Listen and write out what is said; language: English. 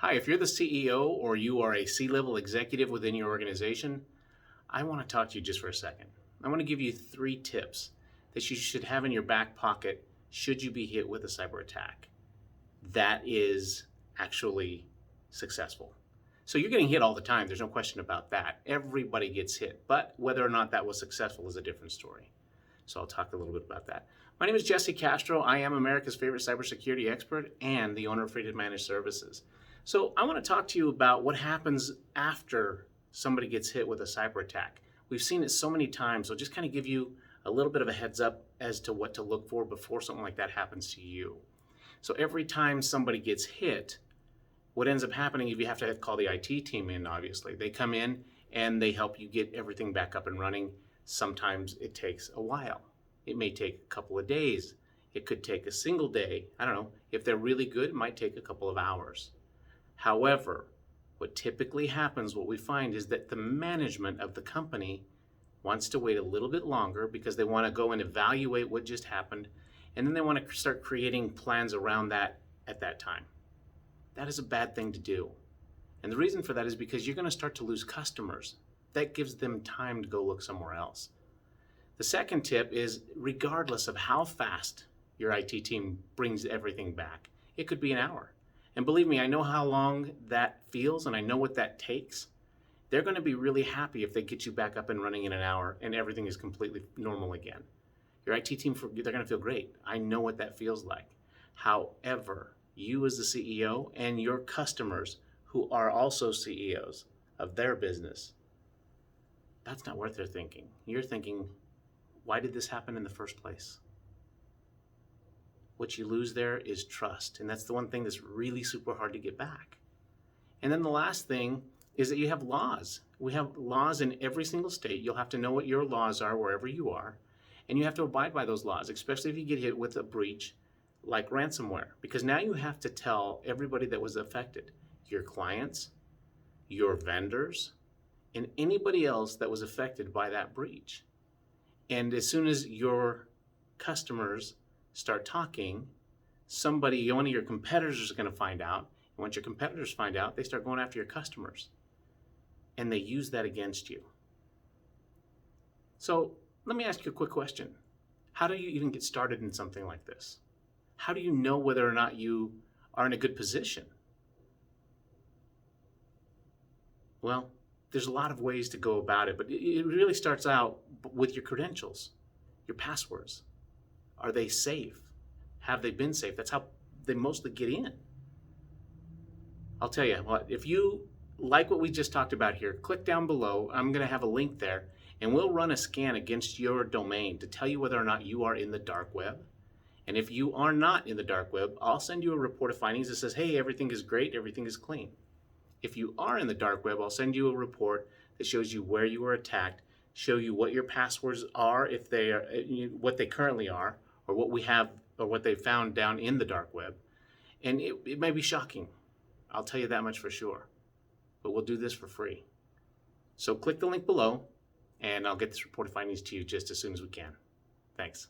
Hi, if you're the CEO or you are a C-level executive within your organization, I want to talk to you just for a second. I want to give you 3 tips that you should have in your back pocket should you be hit with a cyber attack that is actually successful. So you're getting hit all the time. There's no question about that. Everybody gets hit, but whether or not that was successful is a different story. So I'll talk a little bit about that. My name is Castro. I am America's favorite cybersecurity expert and the owner of Freedom Managed Services. So I want to talk to you about what happens after somebody gets hit with a cyber attack. We've seen it so many times, so just kind of give you a little bit of a heads up as to what to look for before something like that happens to you. So every time somebody gets hit, what ends up happening is you have to call the IT team in, obviously. They come in and they help you get everything back up and running. Sometimes it takes a while. It may take a couple of days. It could take a single day. I don't know. If they're really good, it might take a couple of hours. However, what typically happens, what we find is that the management of the company wants to wait a little bit longer because they want to go and evaluate what just happened, and then they want to start creating plans around that at that time. That is a bad thing to do. And the reason for that is because you're going to start to lose customers. That gives them time to go look somewhere else. The second tip is, regardless of how fast your IT team brings everything back, it could be an hour. And believe me, I know how long that feels and I know what that takes. They're going to be really happy if they get you back up and running in an hour and everything is completely normal again. Your IT team, they're going to feel great. I know what that feels like. However, you as the CEO and your customers who are also CEOs of their business, that's not what they're thinking. You're thinking, why did this happen in the first place? What you lose there is trust, and that's the one thing that's really super hard to get back. And then the last thing is that you have laws. We have laws in every single state. You'll have to know what your laws are wherever you are, and you have to abide by those laws, especially if you get hit with a breach like ransomware, because now you have to tell everybody that was affected, your clients, your vendors, and anybody else that was affected by that breach. And as soon as your customers start talking, one of your competitors is going to find out. And once your competitors find out, they start going after your customers. And they use that against you. So let me ask you a quick question. How do you even get started in something like this? How do you know whether or not you are in a good position? Well, there's a lot of ways to go about it, but it really starts out with your credentials, your passwords. Are they safe? Have they been safe? That's how they mostly get in. I'll tell you what, if you like what we just talked about here, click down below. I'm going to have a link there, and we'll run a scan against your domain to tell you whether or not you are in the dark web. And if you are not in the dark web, I'll send you a report of findings that says, hey, everything is great, everything is clean. If you are in the dark web, I'll send you a report that shows you where you were attacked, show you what your passwords are, if they are, what they currently are, or what we have, or what they found down in the dark web. And it may be shocking. I'll tell you that much for sure. But we'll do this for free. So click the link below, and I'll get this report of findings to you just as soon as we can. Thanks.